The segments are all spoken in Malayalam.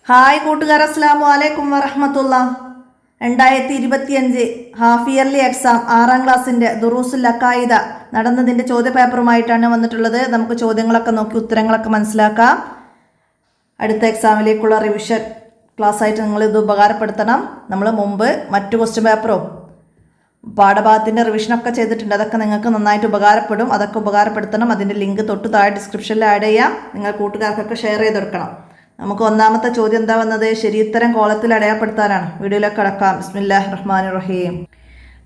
ഹായ് കൂട്ടുകാർ, അസ്സലാമു അലൈക്കും വറഹ്മത്തുള്ള. 2025 ഹാഫ് ഇയർലി എക്സാം 6ാം ക്ലാസ്സിൻ്റെ ദുറൂസുൽ അഖായിദ നടന്നതിൻ്റെ ചോദ്യപേപ്പറുമായിട്ടാണ് വന്നിട്ടുള്ളത്. നമുക്ക് ചോദ്യങ്ങളൊക്കെ നോക്കി ഉത്തരങ്ങളൊക്കെ മനസ്സിലാക്കാം. അടുത്ത എക്സാമിലേക്കുള്ള റിവിഷൻ ക്ലാസ് ആയിട്ട് നിങ്ങൾ ഇത് ഉപകാരപ്പെടുത്തണം. നമ്മൾ മുമ്പ് മറ്റു ക്വസ്റ്റ്യൻ പേപ്പറും പാഠഭാഗത്തിൻ്റെ റിവിഷനൊക്കെ ചെയ്തിട്ടുണ്ട്. അതൊക്കെ നിങ്ങൾക്ക് നന്നായിട്ട് ഉപകാരപ്പെടും. അതൊക്കെ ഉപകാരപ്പെടുത്തണം. അതിൻ്റെ ലിങ്ക് തൊട്ട് താഴെ ഡിസ്ക്രിപ്ഷനിൽ ആഡ് ചെയ്യാം. നിങ്ങൾ കൂട്ടുകാർക്കൊക്കെ ഷെയർ ചെയ്ത് കൊടുക്കണം. നമുക്ക് ഒന്നാമത്തെ ചോദ്യം എന്താ വന്നത്? ശരിയുത്തരം കോളത്തിൽ അടയാളപ്പെടുത്താനാണ്. വീഡിയോയിലേക്ക് കടക്കാം. ബിസ്മില്ലാഹിർ റഹ്മാനിർ റഹീം.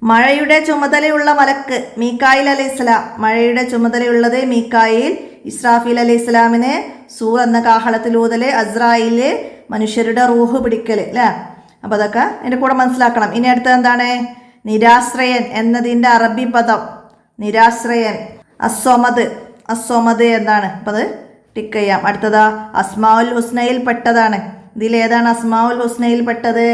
മഴയുടെ ചുമതലയുള്ള മലക്ക് മീക്കായിൽ അലൈഹിസ്സലാം. മഴയുടെ ചുമതലയുള്ളത് മീക്കായിൽ. ഇസ്രാഫീൽ അലൈഹിസ്സലാമിന് സൂർ എന്ന കാഹളത്തിലൂതല്, അസ്രായില് മനുഷ്യരുടെ റൂഹ് പിടിക്കല്, അല്ലേ? അപ്പോൾ അതൊക്കെ എൻ്റെ കൂടെ മനസ്സിലാക്കണം. ഇനി അടുത്തത് എന്താണ്? നിരാശ്രയൻ എന്നതിൻ്റെ അറബി പദം നിരാശ്രയൻ. അസ്വമത് എന്താണ്? അപ്പം അത് ടിക്ക് ചെയ്യാം. അടുത്തതാ അസ്മാഉൽ ഹുസ്നയിൽ പെട്ടതാണ്. ഇതിലേതാണ് അസ്മാഉൽ ഹുസ്നയിൽ പെട്ടത്?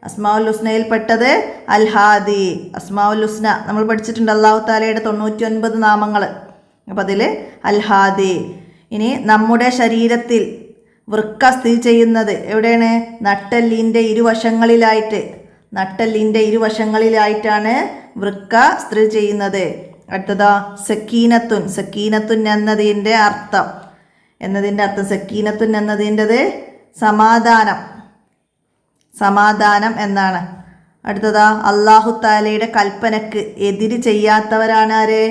അസ്മാഉൽ ഹുസ്നയിൽ പെട്ടത് അൽ ഹാദി. അസ്മാഉൽ ഹുസ്ന നമ്മൾ പഠിച്ചിട്ടുണ്ട്, അല്ലാഹു തആലയുടെ 99 നാമങ്ങൾ. അപ്പം അതിൽ അൽ ഹാദി. ഇനി നമ്മുടെ ശരീരത്തിൽ വൃക്ക സ്ഥിതി ചെയ്യുന്നത് എവിടെയാണ്? നട്ടെല്ലിൻ്റെ ഇരുവശങ്ങളിലായിട്ടാണ് വൃക്ക സ്ഥിതി ചെയ്യുന്നത്. അടുത്തതാ സക്കീനത്തുൻ എന്നതിൻ്റെ അർത്ഥം സക്കീനത്തുൻ എന്നതിൻ്റെത് സമാധാനം എന്നാണ്. അടുത്തതാ അല്ലാഹു തആലയുടെ കൽപ്പനക്ക് എതിര് ചെയ്യാത്തവരാണ് ആര്?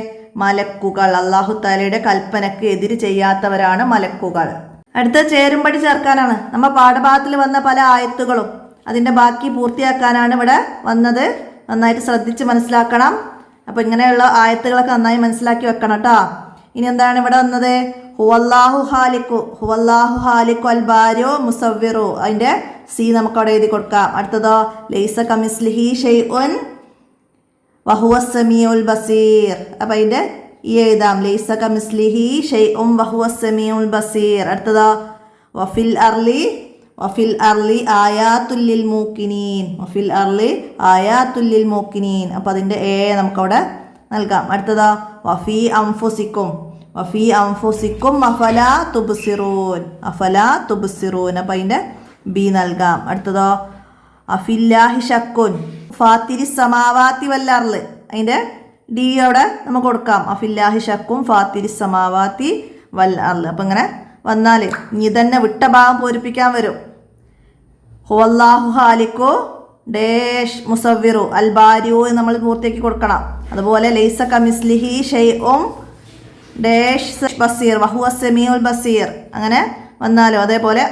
മലക്കുകൾ. അല്ലാഹു തആലയുടെ കൽപ്പനക്ക് എതിര് ചെയ്യാത്തവരാണ് മലക്കുകൾ. അടുത്ത ചേരുംപടി ചേർക്കാനാണ്. നമ്മൾ പാഠഭാഗത്തിൽ വന്ന പല ആയത്തുകളും അതിൻ്റെ ബാക്കി പൂർത്തിയാക്കാനാണ് ഇവിടെ വന്നത്. നന്നായിട്ട് ശ്രദ്ധിച്ച് മനസ്സിലാക്കണം. അപ്പോൾ ഇങ്ങനെയുള്ള ആയത്തുകളൊക്കെ നന്നായി മനസ്സിലാക്കി വെക്കണം കേട്ടോ. ഇനി എന്താണ് ഇവിടെ വന്നത്? ഹുവല്ലാഹു ഹാലിക്കു അൽ ബാരിഉ മുസവ്വിറു. അതിൻ്റെ സി നമുക്ക് അവിടെ എഴുതി കൊടുക്കാം. അടുത്തതോ ലൈസ കമിസ്ലിഹി ഷൈഉൻ വഹുവസ് സമീഉൽ ബസീർ. അപ്പം അതിൻ്റെ ഈ എഴുതാം, ലൈസ കമിസ്ലിഹി ഷൈഉൻ വഹുവസ് സമീഉൽ ബസീർ. അടുത്തതോ വഫിൽ അർളി ആയാത്തുൽ ലിൽ മൂക്കിനീൻ. അപ്പം അതിൻ്റെ നമുക്കവിടെ നൽകാം. അടുത്തതോ വഫി അംഫുസിക്കും അഫലാ തുബ്സിറൂൻ. അപ്പം അതിൻ്റെ ബി നൽകാം. അടുത്തതോ അഫില്ലാഹി ശക്കുൻ ഫാത്തിരി സമാവാത്തി വൽ അർള്. അതിൻ്റെ ഡി അവിടെ നമുക്ക് കൊടുക്കാം. അഫില്ലാഹി ശക്കും ഫാത്തിരി സമാവാത്തി വൽ അർള്. അപ്പം ഇങ്ങനെ വന്നാൽ ഇനി തന്നെ വിട്ട ഭാഗം പൂരിപ്പിക്കാൻ വരും. ഹുവല്ലാഹു ഹാലിക്കു ഡേഷ് മുസവ്വിറു അൽ ബാരിഉ നമ്മൾ പൂർത്തിയാക്കി കൊടുക്കണം. അതുപോലെ ലൈസ കമിസ്ലിഹി ഷൈഉൻ ഡേഷ് ബസീർ വഹുവസ് സമീഉൽ ബസീർ. അങ്ങനെ വന്നാലോ അതേപോലെ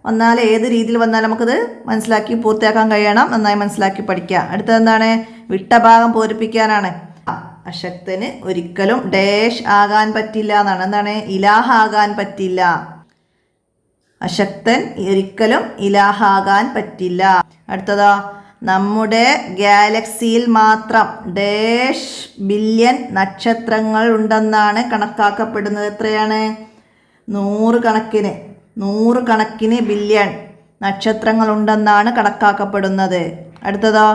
വന്നാൽ ഏത് രീതിയിൽ വന്നാലും നമുക്കത് മനസ്സിലാക്കി പൂർത്തിയാക്കാൻ കഴിയണം. നന്നായി മനസ്സിലാക്കി പഠിക്കുക. അടുത്തത് എന്താണ്? വിട്ട ഭാഗം പൂരിപ്പിക്കാനാണ്. അശക്തന് ഒരിക്കലും ഡേഷ് ആകാൻ പറ്റില്ല എന്നാണ്. എന്താണ്? ഇലാഹാകാൻ പറ്റില്ല. അശക്തൻ ഒരിക്കലും ഇലാഹാകാൻ പറ്റില്ല. അടുത്തതോ നമ്മുടെ ഗാലക്സിയിൽ മാത്രം ഡേഷ് ബില്യൺ നക്ഷത്രങ്ങൾ ഉണ്ടെന്നാണ് കണക്കാക്കപ്പെടുന്നത്. എത്രയാണ്? 100 കണക്കിന് ബില്യൺ നക്ഷത്രങ്ങൾ ഉണ്ടെന്നാണ് കണക്കാക്കപ്പെടുന്നത്. അടുത്തതോ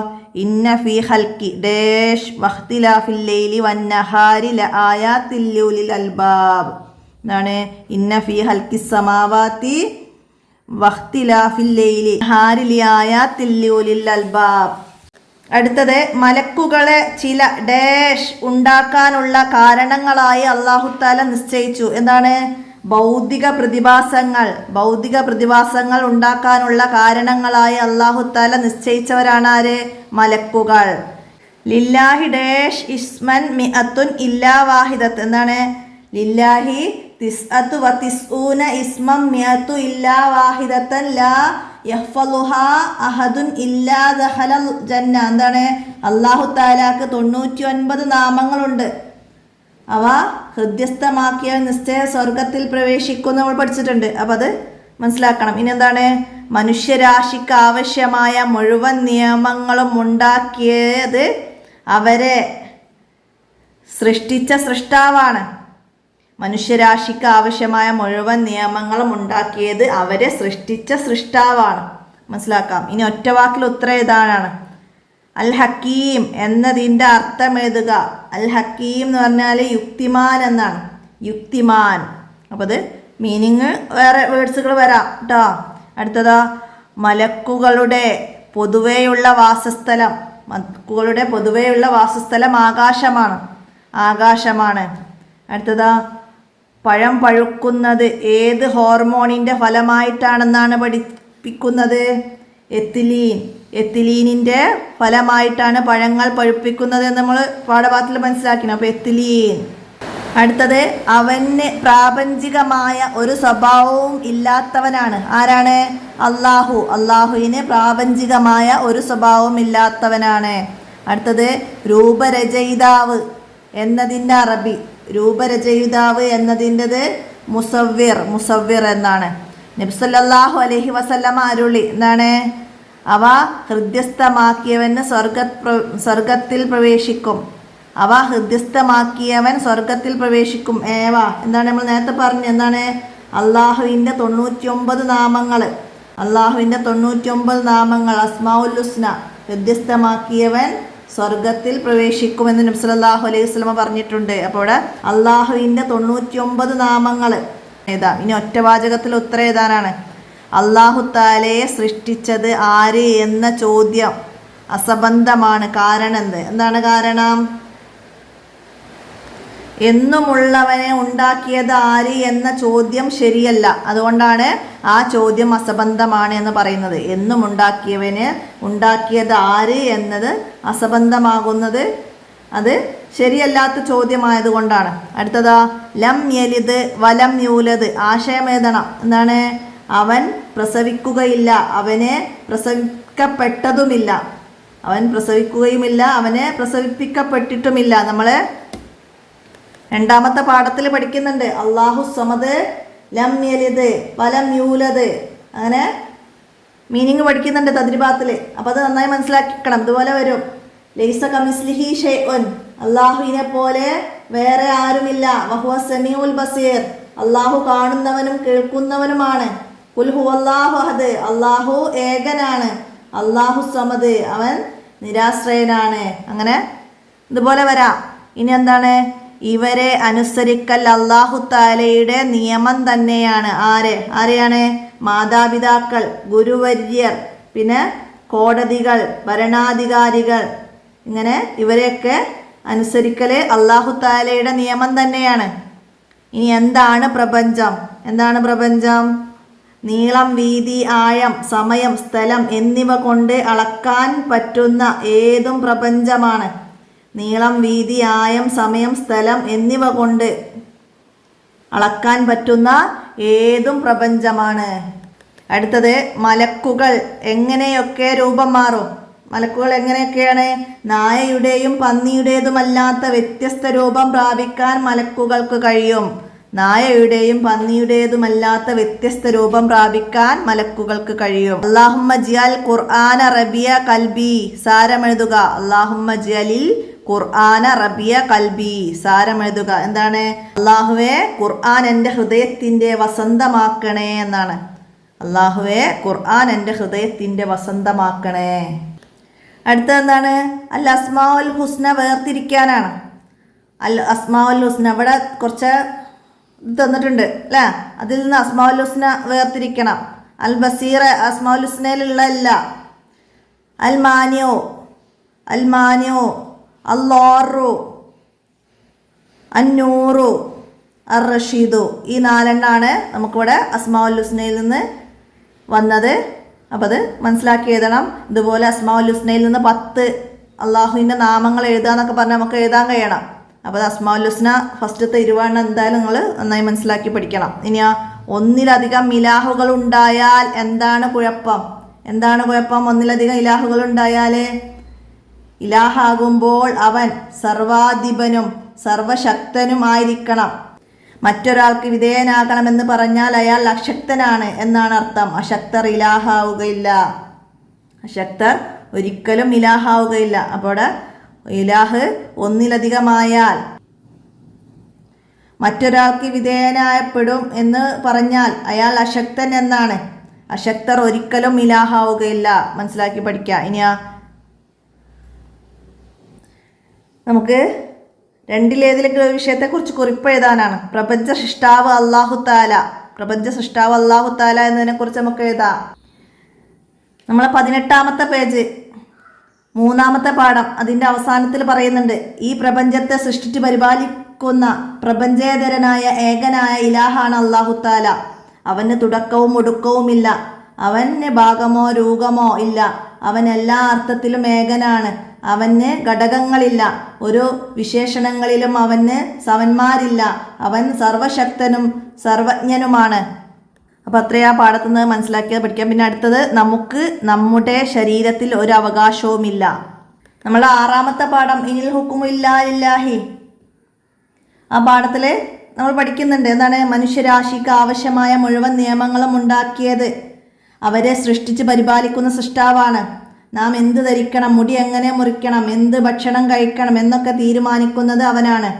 ഇന്ന ഫീ ഹൽക്കി ഡേഷ് വഖ്തിലാഫിൽ ലൈലി വന്നഹാരി ലആയാത്തിൽ ലിഉലിൽ അൽബാബ്. എന്താണ്? ഇന്ന ഫീ ഹൽക്കി സമാവാതി വഖ്തിലാഫിൽ ലൈലി വന്നഹാരി ലആയാത്തിൽ ലിഉലിൽ അൽബാബ്. അടുത്തത് മലക്കുകളെ ചില ഡേഷ് ഉണ്ടാക്കാനുള്ള കാരണങ്ങളായി അല്ലാഹു തആല നിശ്ചയിച്ചു. എന്താണ്? ഭൗതിക പ്രതിഭാസങ്ങൾ ഉണ്ടാക്കാനുള്ള കാരണങ്ങളായി അല്ലാഹു തആല നിശ്ചയിച്ചവരാണ് ആര്? മലക്കുകൾ. ലില്ലാഹി ഡേഷ് ഇസ്മൻ മിഅത്തുൻ ഇല്ലാ വാഹിദത്ത്. എന്താണ്? ലില്ലാഹി തിസ്അത്തു വതിസ്ഊന ഇസ്മം മിഅത്തു ഇല്ലാ വാഹിദത്തൻ ലാ യഹ്ഫളുഹാ അഹദുൻ ഇല്ലാ ദഖലൽ ജന്ന. എന്താണ്? അല്ലാഹു തആലാക്ക് 99 നാമങ്ങളുണ്ട്. അവ ഹൃദ്യസ്ഥമാക്കിയ നിശ്ചയ സ്വർഗത്തിൽ പ്രവേശിക്കും നമ്മൾ പഠിച്ചിട്ടുണ്ട്. അപ്പം അത് മനസ്സിലാക്കണം. ഇനി എന്താണ്? മനുഷ്യരാശിക്ക് ആവശ്യമായ മുഴുവൻ നിയമങ്ങളും ഉണ്ടാക്കിയത് അവരെ സൃഷ്ടിച്ച സൃഷ്ടാവാണ്. മനുഷ്യരാശിക്ക് ആവശ്യമായ മുഴുവൻ നിയമങ്ങളും ഉണ്ടാക്കിയത് അവരെ സൃഷ്ടിച്ച സൃഷ്ടാവാണ്. മനസ്സിലാക്കാം. ഇനി ഒറ്റ വാക്കിൽ ഉത്തരം ഇതാണ്. അൽ ഹക്കീം എന്നതിൻ്റെ അർത്ഥം എഴുതുക. അൽ ഹക്കീം എന്ന് പറഞ്ഞാൽ യുക്തിമാൻ എന്നാണ്. യുക്തിമാൻ. അപ്പോൾ അത് മീനിങ് വേറെ വേർഡ്സുകൾ വരാം കേട്ടോ. അടുത്തതാ മലക്കുകളുടെ പൊതുവെയുള്ള വാസസ്ഥലം ആകാശമാണ്. അടുത്തതാ, പഴം പഴുക്കുന്നത് ഏത് ഹോർമോണിൻ്റെ ഫലമായിട്ടാണെന്നാണ് പഠിപ്പിക്കുന്നത്? എത്തിലീനിൻ്റെ ഫലമായിട്ടാണ് പഴങ്ങൾ പഴുപ്പിക്കുന്നത് എന്ന് നമ്മൾ പാഠഭാഗത്തിൽ മനസ്സിലാക്കണം. അപ്പോൾ എത്തിലീൻ. അടുത്തത്, അവന് പ്രാപഞ്ചികമായ ഒരു സ്വഭാവവും ഇല്ലാത്തവനാണ്. ആരാണ്? അള്ളാഹുവിന് പ്രാപഞ്ചികമായ ഒരു സ്വഭാവവും ഇല്ലാത്തവനാണ്. അടുത്തത്, രൂപരചയിതാവ് എന്നതിൻ്റെ അറബി. രൂപരചയിതാവ് എന്നതിൻ്റെത് മുസവ്വിർ എന്നാണ്. നബി സല്ലല്ലാഹു അലൈഹി വസല്ലമ അരുളി എന്താണ്? അവ ഹൃദ്യസ്ഥമാക്കിയവൻ സ്വർഗത്തിൽ പ്രവേശിക്കും. എന്താണ് നമ്മൾ നേരത്തെ പറഞ്ഞു? എന്താണ്? അള്ളാഹുവിൻ്റെ 99 നാമങ്ങൾ അസ്മാഉൽ ഹുസ്ന. ഹൃദ്യസ്ഥമാക്കിയവൻ സ്വർഗത്തിൽ പ്രവേശിക്കുമെന്ന് നബി സല്ലല്ലാഹു അലൈഹി വസല്ലമ പറഞ്ഞിട്ടുണ്ട്. അപ്പോൾ ഇവിടെ അള്ളാഹുവിൻ്റെ 99 നാമങ്ങൾ എഴുതാം. ഇനി ഒറ്റവാചകത്തിൽ ഉത്തരം എഴുതാനാണ്. അല്ലാഹു തആലയെ സൃഷ്ടിച്ചത് ആര് എന്ന ചോദ്യം അസംബന്ധമാണ്. കാരണം എന്താണ് കാരണം? എന്നുമുള്ളവനെ ഉണ്ടാക്കിയത് ആര് എന്ന ചോദ്യം ശരിയല്ല. അതുകൊണ്ടാണ് ആ ചോദ്യം അസംബന്ധമാണ് എന്ന് പറയുന്നത്. എന്നും ഉണ്ടാക്കിയത് ആര് എന്നത് അസംബന്ധമാകുന്നത് അത് ശരിയല്ലാത്ത ചോദ്യമായതുകൊണ്ടാണ്. അടുത്തതാ, ലം യലിദ് വലം യൂലദ്. ആശയം എഴുതണം. എന്താണ്? അവൻ പ്രസവിക്കുകയില്ല, അവനെ പ്രസവിക്കപ്പെട്ടതുമില്ല. അവൻ പ്രസവിക്കുകയുമില്ല, അവനെ പ്രസവിപ്പിക്കപ്പെട്ടിട്ടുമില്ല. നമ്മൾ രണ്ടാമത്തെ പാഠത്തിൽ പഠിക്കുന്നുണ്ട്. അല്ലാഹു സമദ്, ലം യലിദ് വലം യൂലദ്. അങ്ങനെ മീനിങ് പഠിക്കുന്നുണ്ട് തദ്രിബാത്തിൽ. അപ്പോൾ അത് നന്നായി മനസ്സിലാക്കിക്കണം. ഇതുപോലെ വരും. ലൈസ കമിസ്ലിഹി ഷൈഉൻ. അല്ലാഹുവിനെ പോലെ വേറെ ആരുമില്ല. വഹുവ സമീഉൽ ബസീർ. അല്ലാഹു കാണുന്നവനും കേൾക്കുന്നവനുമാണ്. ഖുൽ ഹുവല്ലാഹു അഹദ്. അല്ലാഹു ഏകനാണ്. അല്ലാഹു സമദ്, അവൻ നിരാശ്രയനാണ്. അങ്ങനെ ഇതുപോലെ വരാം. ഇനി എന്താണ്? ഇവരെ അനുസരിക്കൽ അല്ലാഹു തആലയുടെ നിയമം തന്നെയാണ്. ആരെയാണ്? മാതാപിതാക്കൾ, ഗുരുവര്യർ, പിന്നെ കോടതികൾ, ഭരണാധികാരികൾ. ഇങ്ങനെ ഇവരെയൊക്കെ അനുസരിക്കൽ അല്ലാഹു തആലയുടെ നിയമം തന്നെയാണ്. ഇനി എന്താണ് പ്രപഞ്ചം? നീളം, വീതി, ആഴം, സമയം, സ്ഥലം എന്നിവ കൊണ്ട് അളക്കാൻ പറ്റുന്ന ഏതും പ്രപഞ്ചമാണ്. നീളം, വീതി, ആയം, സമയം, സ്ഥലം എന്നിവ കൊണ്ട് അളക്കാൻ പറ്റുന്ന ഏതും പ്രപഞ്ചമാണ്. അടുത്തത്, മലക്കുകൾ എങ്ങനെയൊക്കെ രൂപം മാറും? മലക്കുകൾ എങ്ങനെയൊക്കെയാണ്? നായയുടെയും പന്നിയുടേതുമല്ലാത്ത വ്യത്യസ്ത രൂപം പ്രാപിക്കാൻ മലക്കുകൾക്ക് കഴിയും. നായയുടെയും പന്നിയുടേതുമല്ലാത്ത വ്യത്യസ്ത രൂപം പ്രാപിക്കാൻ മലക്കുകൾക്ക് കഴിയും. അല്ലാഹുമ്മ ജിഅൽ ഖുർആന റബിയ കൽബി. സാരമെഴുതുക. അല്ലാഹുമ്മ ജിഅലിൽ ഖുർആന റബിയ കൽബി. സാരമെഴുതുക. എന്താണ്? അല്ലാഹുവേ, ഖുർആൻ എൻ്റെ ഹൃദയത്തിൻ്റെ വസന്തമാക്കണേ എന്നാണ്. അല്ലാഹുവേ, ഖുർആൻ എൻ്റെ ഹൃദയത്തിൻ്റെ വസന്തമാക്കണേ. അടുത്തത് എന്താണ്? അൽ അസ്മാഉൽ ഹുസ്ന വേർതിരിക്കാനാണ്. അൽ അസ്മാഉൽ ഹുസ്ന ഇവിടെ കുറച്ച് തന്നിട്ടുണ്ട് അല്ലേ? അതിൽ നിന്ന് അസ്മാഉൽ ഹുസ്ന വേർതിരിക്കണം. അൽ ബസീർ അസ്മാഉൽ ഹുസ്നയിലുള്ള അല്ല. അൽ മാനിയോ, അല്ലാറു, അന്നൂറു, അർ റഷീദു. ഈ 4 നമുക്കിവിടെ അസ്മാഉൽ ഹുസ്നയിൽ നിന്ന് വന്നത്. അപ്പോൾ അത് മനസ്സിലാക്കി എഴുതണം. ഇതുപോലെ അസ്മാഉൽ ഹുസ്നയിൽ നിന്ന് 10 അള്ളാഹുവിൻ്റെ നാമങ്ങൾ എഴുതാന്നൊക്കെ പറഞ്ഞാൽ നമുക്ക് എഴുതാൻ കഴിയണം. അപ്പോൾ അത് അസ്മാഉൽ ഹുസ്ന ഫസ്റ്റത്തെ 20 എന്തായാലും നിങ്ങൾ നന്നായി മനസ്സിലാക്കി പഠിക്കണം. ഇനി ഒന്നിലധികം ഇലാഹുകൾ ഉണ്ടായാൽ എന്താണ് കുഴപ്പം? ഒന്നിലധികം ഇലാഹുകൾ ഉണ്ടായാൽ ഇലാഹാകുമ്പോൾ അവൻ സർവാധിപനും സർവശക്തനും ആയിരിക്കണം. മറ്റൊരാൾക്ക് വിധേയനാകണമെന്ന് പറഞ്ഞാൽ അയാൾ അശക്തനാണ് എന്നാണ് അർത്ഥം. അശക്തർ ഇലാഹാവുകയില്ല. അശക്തർ ഒരിക്കലും ഇലാഹാവുകയില്ല. അപ്പോൾ ഇലാഹ് ഒന്നിലധികമായാൽ മറ്റൊരാൾക്ക് വിധേയനായപ്പെടും എന്ന് പറഞ്ഞാൽ അയാൾ അശക്തൻ എന്നാണ്. അശക്തർ ഒരിക്കലും ഇലാഹാവുകയില്ല. മനസ്സിലാക്കി പഠിക്കുക. ഇനിയാ നമുക്ക് രണ്ടിലേതിലേക്ക് വിഷയത്തെക്കുറിച്ച് കുറിപ്പ് എഴുതാനാണ്. പ്രപഞ്ച സൃഷ്ടാവ് അല്ലാഹു തആല എന്നതിനെക്കുറിച്ച് നമുക്ക് എഴുതാം. നമ്മളെ 18ാമത്തെ പേജ് 3ാമത്തെ പാഠം അതിൻ്റെ അവസാനത്തിൽ പറയുന്നുണ്ട്, ഈ പ്രപഞ്ചത്തെ സൃഷ്ടിച്ച് പരിപാലിക്കുന്ന പ്രപഞ്ചേതരനായ ഏകനായ ഇലാഹാണ് അല്ലാഹു തആല. അവന് തുടക്കവും ഒടുക്കവുമില്ല. അവന് ഭാഗമോ രൂപമോ ഇല്ല. അവൻ എല്ലാ അർത്ഥത്തിലും ഏകനാണ്. അവന് ഘടകങ്ങളില്ല. ഒരു വിശേഷണങ്ങളിലും അവന് സമന്മാരില്ല. അവൻ സർവശക്തനും സർവജ്ഞനുമാണ്. അപ്പം അത്രയാ പാഠത്തുനിന്ന് മനസ്സിലാക്കിയത് പഠിക്കാം. പിന്നെ അടുത്തത്, നമുക്ക് നമ്മുടെ ശരീരത്തിൽ ഒരു അവകാശവുമില്ല. നമ്മളെ 6ാമത്തെ പാഠം ഇനിൽ ഹുക്കുമു ഇല്ലാ ലില്ലാഹി. ആ പാഠത്തിൽ നമ്മൾ പഠിക്കുന്നുണ്ട് എന്താണ്, മനുഷ്യരാശിക്ക് ആവശ്യമായ മുഴുവൻ നിയമങ്ങളും ഉണ്ടാക്കിയത് അവരെ സൃഷ്ടിച്ച് പരിപാലിക്കുന്ന സൃഷ്ടാവാണ്. നാം എന്ത് ധരിക്കണം, മുടി എങ്ങനെ മുറിക്കണം, എന്ത് ഭക്ഷണം കഴിക്കണം എന്നൊക്കെ തീരുമാനിക്കുന്നത് അവനാണ്.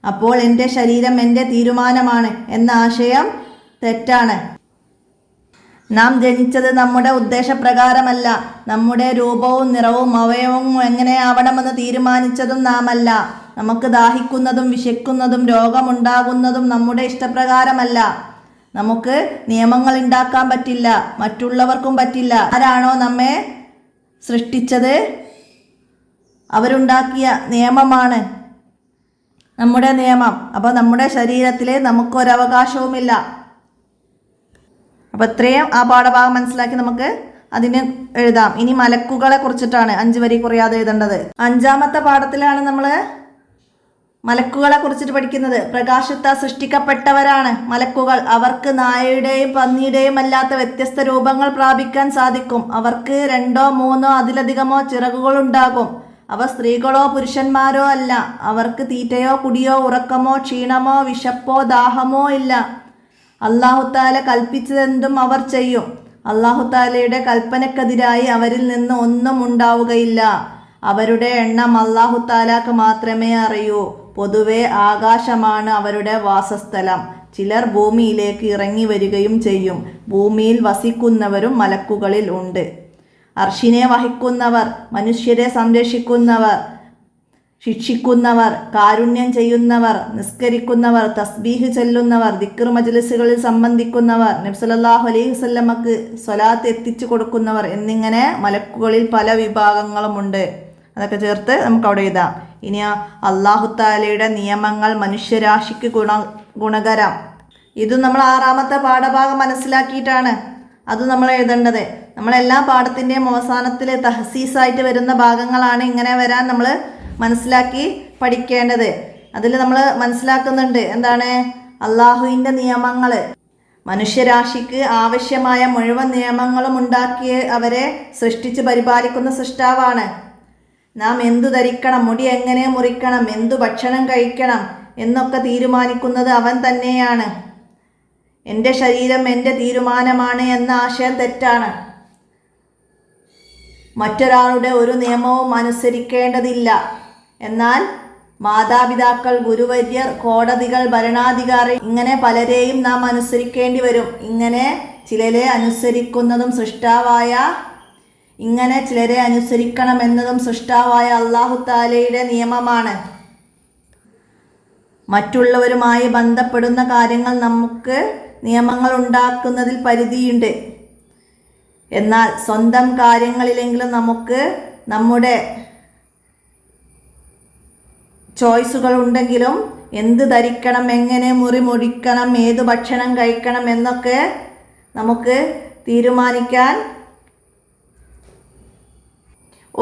അപ്പോൾ എൻ്റെ ശരീരം എൻ്റെ തീരുമാനമാണ് എന്ന ആശയം തെറ്റാണ്. നാം ജനിച്ചത് നമ്മുടെ ഉദ്ദേശപ്രകാരമല്ല. നമ്മുടെ രൂപവും നിറവും അവയവവും എങ്ങനെയാവണമെന്ന് തീരുമാനിച്ചതും നാമല്ല. നമുക്ക് ദാഹിക്കുന്നതും വിശക്കുന്നതും രോഗമുണ്ടാകുന്നതും നമ്മുടെ ഇഷ്ടപ്രകാരമല്ല. നമുക്ക് നിയമങ്ങൾ ഉണ്ടാക്കാൻ പറ്റില്ല, മറ്റുള്ളവർക്കും പറ്റില്ല. ആരാണോ നമ്മെ സൃഷ്ടിച്ചത് അവരുണ്ടാക്കിയ നിയമമാണ് നമ്മുടെ നിയമം. അപ്പോൾ നമ്മുടെ ശരീരത്തിൽ നമുക്കൊരവകാശവുമില്ല. അപ്പോൾ ഇത്രയും ആ പാഠഭാഗം മനസ്സിലാക്കി നമുക്ക് അതിന് എഴുതാം. ഇനി മലക്കുകളെ കുറിച്ചിട്ടാണ് 5 വരി കുറയാതെ എഴുതേണ്ടത്. 5ാമത്തെ പാഠത്തിലാണ് നമ്മൾ മലക്കുകളെ കുറിച്ചിട്ട് പഠിക്കുന്നത്. പ്രകാശത്താൽ സൃഷ്ടിക്കപ്പെട്ടവരാണ് മലക്കുകൾ. അവർക്ക് നായയുടെയും പന്നിയുടെയും അല്ലാത്ത വ്യത്യസ്ത രൂപങ്ങൾ പ്രാപിക്കാൻ സാധിക്കും. അവർക്ക് 2 3 അതിലധികമോ ചിറകുകളുണ്ടാകും. അവ സ്ത്രീകളോ പുരുഷന്മാരോ അല്ല. അവർക്ക് തീറ്റയോ കുടിയോ ഉറക്കമോ ക്ഷീണമോ വിശപ്പോ ദാഹമോ ഇല്ല. അല്ലാഹു തആല കൽപ്പിച്ചതെന്തും അവർ ചെയ്യും. അല്ലാഹു തആലയുടെ കൽപ്പനക്കെതിരായി അവരിൽ നിന്ന് ഒന്നും ഉണ്ടാവുകയില്ല. അവരുടെ എണ്ണം അല്ലാഹു തആലാക്ക് മാത്രമേ അറിയൂ. പൊതുവെ ആകാശമാണ് അവരുടെ വാസസ്ഥലം. ചിലർ ഭൂമിയിലേക്ക് ഇറങ്ങി വരികയും ചെയ്യും. ഭൂമിയിൽ വസിക്കുന്നവരും മലക്കുകളിൽ ഉണ്ട്. അർശിനെ വഹിക്കുന്നവർ, മനുഷ്യരെ സംരക്ഷിക്കുന്നവർ, ശിക്ഷിക്കുന്നവർ, കാരുണ്യം ചെയ്യുന്നവർ, നിസ്കരിക്കുന്നവർ, തസ്ബീഹ് ചൊല്ലുന്നവർ, ദിക്ർ മജ്ലിസുകളിൽ സംബന്ധിക്കുന്നവർ, നബി സല്ലല്ലാഹു അലൈഹി വസല്ലമക്ക് സ്വലാത്ത് എത്തിച്ചു കൊടുക്കുന്നവർ എന്നിങ്ങനെ മലക്കുകളിൽ പല വിഭാഗങ്ങളുമുണ്ട്. അതൊക്കെ ചേർത്ത് നമുക്ക് അവിടെ എഴുതാം. ഇനി അല്ലാഹു തആലയുടെ നിയമങ്ങൾ മനുഷ്യരാശിക്ക് ഗുണകരം. ഇതും നമ്മൾ 6ാമത്തെ പാഠഭാഗം മനസ്സിലാക്കിയിട്ടാണ് അത് നമ്മൾ എഴുതേണ്ടത്. നമ്മളെല്ലാ പാഠത്തിൻ്റെയും അവസാനത്തിൽ തഹസീസായിട്ട് വരുന്ന ഭാഗങ്ങളാണ് ഇങ്ങനെ വരാൻ നമ്മൾ മനസ്സിലാക്കി പഠിക്കേണ്ടത്. അതിൽ നമ്മൾ മനസ്സിലാക്കുന്നുണ്ട് എന്താണ്, അള്ളാഹുവിൻ്റെ നിയമങ്ങൾ മനുഷ്യരാശിക്ക് ആവശ്യമായ മുഴുവൻ നിയമങ്ങളും ഉണ്ടാക്കി അവരെ സൃഷ്ടിച്ച് പരിപാലിക്കുന്ന സൃഷ്ടാവാണ്. നാം എന്തു ധരിക്കണം, മുടി എങ്ങനെ മുറിക്കണം, എന്തു ഭക്ഷണം കഴിക്കണം എന്നൊക്കെ തീരുമാനിക്കുന്നത് അവൻ തന്നെയാണ്. എൻ്റെ ശരീരം എൻ്റെ തീരുമാനമാണ് എന്ന ആശയം തെറ്റാണ്. മറ്റൊരാളുടെ ഒരു നിയമവും അനുസരിക്കേണ്ടതില്ല. എന്നാൽ മാതാപിതാക്കൾ, ഗുരുവര്യർ, കോടതികൾ, ഭരണാധികാരി ഇങ്ങനെ പലരെയും നാം അനുസരിക്കേണ്ടി വരും. ഇങ്ങനെ ചിലരെ അനുസരിക്കണമെന്നതും സൃഷ്ടാവായ അല്ലാഹു തആലയുടെ നിയമമാണ്. മറ്റുള്ളവരുമായി ബന്ധപ്പെടുന്ന കാര്യങ്ങൾ നമുക്ക് നിയമങ്ങൾ ഉണ്ടാക്കുന്നതിൽ പരിധിയുണ്ട്. എന്നാൽ സ്വന്തം കാര്യങ്ങളിലെങ്കിലും നമുക്ക് നമ്മുടെ ചോയ്സുകൾ ഉണ്ടെങ്കിലും എന്ത് ധരിക്കണം, എങ്ങനെ മുറിക്കണം, ഏത് ഭക്ഷണം കഴിക്കണം എന്നൊക്കെ നമുക്ക് തീരുമാനിക്കാൻ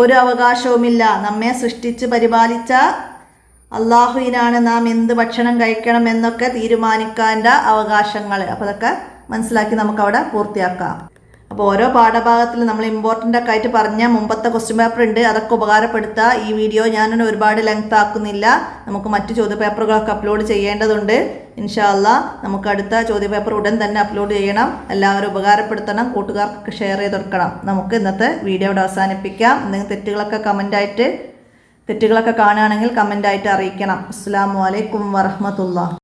ഒരു അവകാശവുമില്ല. നമ്മെ സൃഷ്ടിച്ച് പരിപാലിച്ച അള്ളാഹുവിനാണ് നാം എന്ത് ഭക്ഷണം കഴിക്കണം എന്നൊക്കെ തീരുമാനിക്കേണ്ട അവകാശങ്ങൾ. അപ്പോൾ അതൊക്കെ മനസ്സിലാക്കി നമുക്കവിടെ പൂർത്തിയാക്കാം. അപ്പോൾ ഓരോ പാഠഭാഗത്തിൽ നമ്മൾ ഇമ്പോർട്ടൻ്റ് ഒക്കെ ആയിട്ട് പറഞ്ഞ മുമ്പത്തെ ക്വസ്റ്റ്യൻ പേപ്പർ ഉണ്ട്, അതൊക്കെ ഉപകാരപ്പെടുത്തുക. ഈ വീഡിയോ ഞാൻ ഒരുപാട് ലെങ്ത് ആക്കുന്നില്ല. നമുക്ക് മറ്റ് ചോദ്യപേപ്പറുകളൊക്കെ അപ്ലോഡ് ചെയ്യേണ്ടതുണ്ട്. ഇൻഷാ അല്ലാഹ് നമുക്ക് അടുത്ത ചോദ്യപേപ്പർ ഉടൻ തന്നെ അപ്ലോഡ് ചെയ്യണം. എല്ലാവരും ഉപകാരപ്പെടുത്തണം, കൂട്ടുകാർക്കൊക്കെ ഷെയർ ചെയ്ത് കൊടുക്കണം. നമുക്ക് ഇന്നത്തെ വീഡിയോ ഇവിടെ അവസാനിപ്പിക്കാം. എന്തെങ്കിലും തെറ്റുകളൊക്കെ കാണുകയാണെങ്കിൽ കമൻ്റായിട്ട് അറിയിക്കണം. അസ്സലാമു അലൈക്കും വറഹ്മത്തുള്ളാഹി.